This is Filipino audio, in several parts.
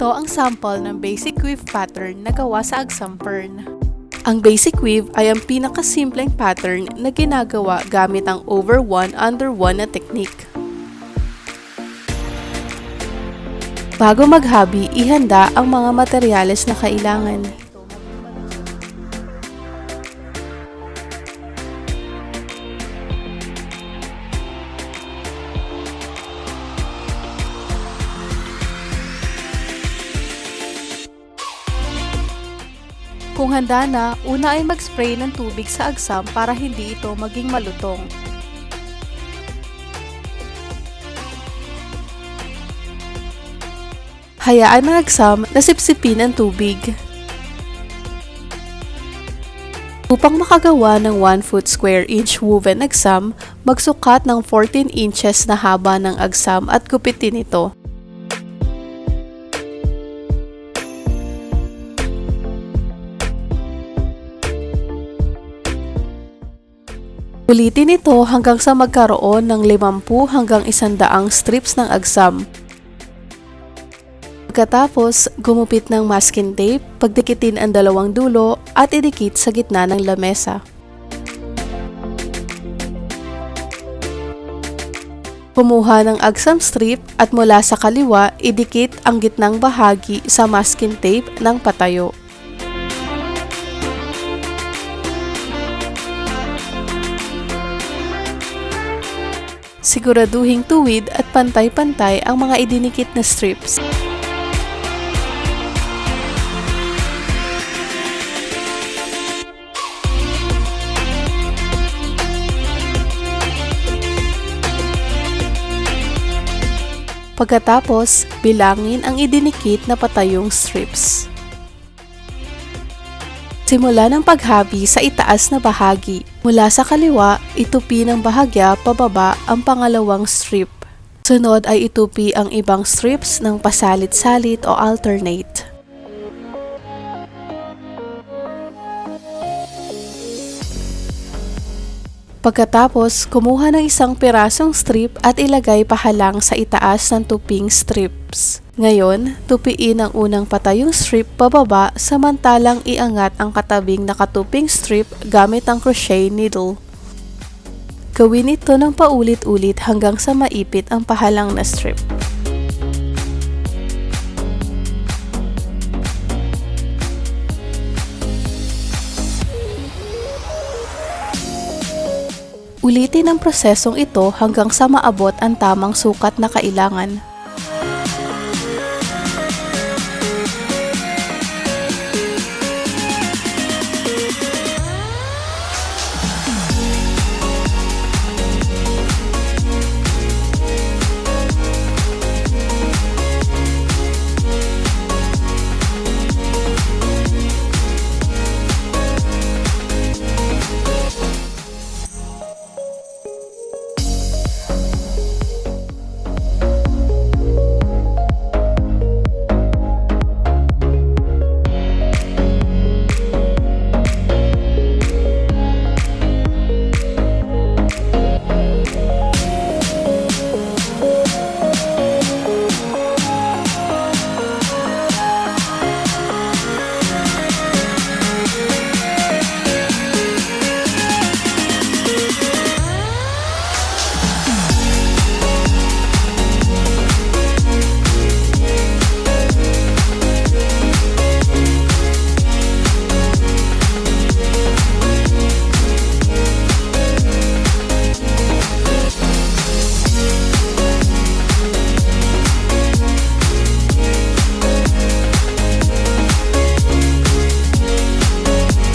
Ito ang sample ng basic weave pattern na gawa sa Agsam fern. Ang basic weave ay ang pinakasimpleng pattern na ginagawa gamit ang over 1 under 1 na technique. Bago maghabi, ihanda ang mga materyales na kailangan. Kung handa na, una ay mag-spray ng tubig sa agsam para hindi ito maging malutong. Hayaan ang agsam na sipsipin ang tubig. Upang makagawa ng 1 foot square inch woven agsam, magsukat ng 14 inches na haba ng agsam at gupitin ito. Ulitin ito hanggang sa magkaroon ng 50 hanggang 100 strips ng agsam. Pagkatapos, gumupit ng masking tape, pagdikitin ang dalawang dulo at idikit sa gitna ng lamesa. Kumuha ng agsam strip at mula sa kaliwa, idikit ang gitnang bahagi sa masking tape ng patayo. Siguraduhing tuwid at pantay-pantay ang mga idinikit na strips. Pagkatapos, bilangin ang idinikit na patayong strips. Simula ng paghabi sa itaas na bahagi. Mula sa kaliwa, itupi ng bahagya pababa ang pangalawang strip. Sunod ay itupi ang ibang strips ng pasalit-salit o alternate. Pagkatapos, kumuha ng isang pirasong strip at ilagay pahalang sa itaas ng tuping strips. Ngayon, tupiin ang unang patayong strip pababa samantalang iangat ang katabing nakatuping strip gamit ang crochet needle. Gawin ito ng paulit-ulit hanggang sa maipit ang pahalang na strip. Ulitin ang prosesong ito hanggang sa maabot ang tamang sukat na kailangan.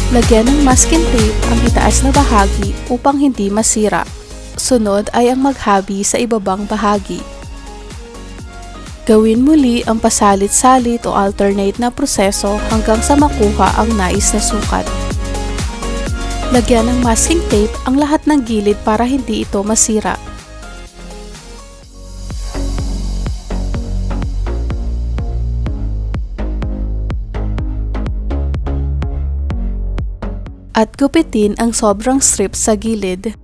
Lagyan ng masking tape ang itaas na bahagi upang hindi masira. Sunod ay ang maghabi sa ibabang bahagi. Gawin muli ang pasalit-salit o alternate na proseso hanggang sa makuha ang nais na sukat. Lagyan ng masking tape ang lahat ng gilid para hindi ito masira. At gupitin ang sobrang strips sa gilid.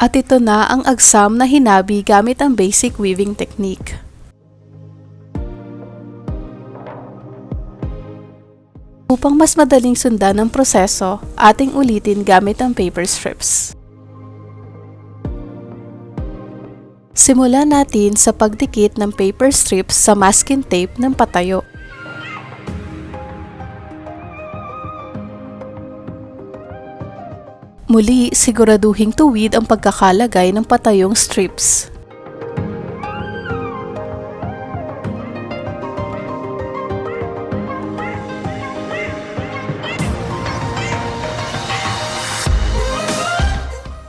At ito na ang agsam na hinabi gamit ang basic weaving technique. Upang mas madaling sundan ang proseso, ating ulitin gamit ang paper strips. Simulan natin sa pagdikit ng paper strips sa masking tape ng patayo. Muli, siguraduhing tuwid ang pagkakalagay ng patayong strips.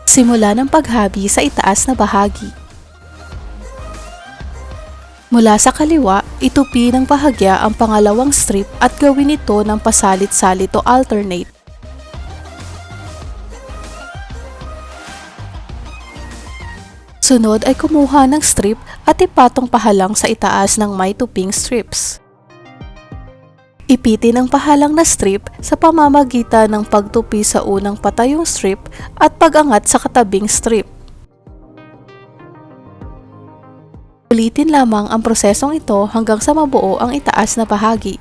Simulan ang paghabi sa itaas na bahagi. Mula sa kaliwa, itupi ng bahagya ang pangalawang strip at gawin ito ng pasalit-salit o alternate. Sunod ay kumuha ng strip at ipatong pahalang sa itaas ng may tuping strips. Ipitin ang pahalang na strip sa pamamagitan ng pagtupi sa unang patayong strip at pag-angat sa katabing strip. Ulitin lamang ang prosesong ito hanggang sa mabuo ang itaas na bahagi.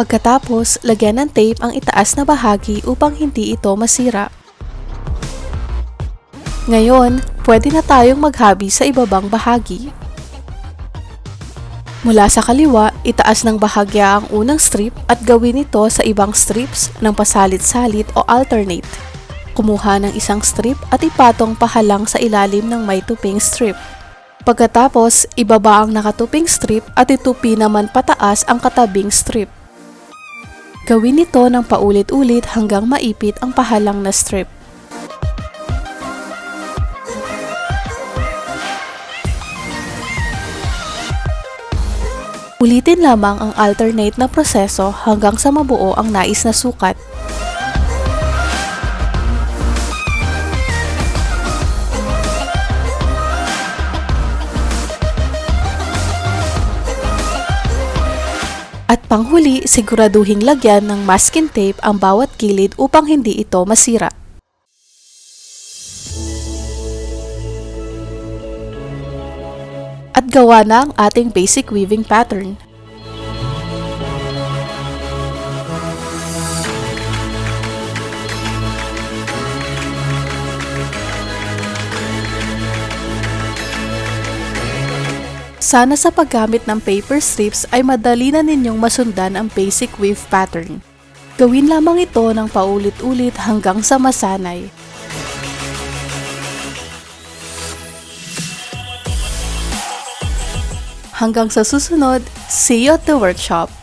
Pagkatapos, lagyan ng tape ang itaas na bahagi upang hindi ito masira. Ngayon, pwede na tayong maghabi sa ibabang bahagi. Mula sa kaliwa, itaas ng bahagya ang unang strip at gawin ito sa ibang strips ng pasalit-salit o alternate. Kumuha ng isang strip at ipatong pahalang sa ilalim ng may tuping strip. Pagkatapos, ibaba ang nakatuping strip at itupi naman pataas ang katabing strip. Gawin ito ng paulit-ulit hanggang maipit ang pahalang na strip. Ulitin lamang ang alternate na proseso hanggang sa mabuo ang nais na sukat. At panghuli, siguraduhing lagyan ng masking tape ang bawat gilid upang hindi ito masira. At gawa na ang ating basic weaving pattern. Sana sa paggamit ng paper strips ay madali na ninyong masundan ang basic weave pattern. Gawin lamang ito ng paulit-ulit hanggang sa masanay. Hanggang sa susunod, see you at the workshop!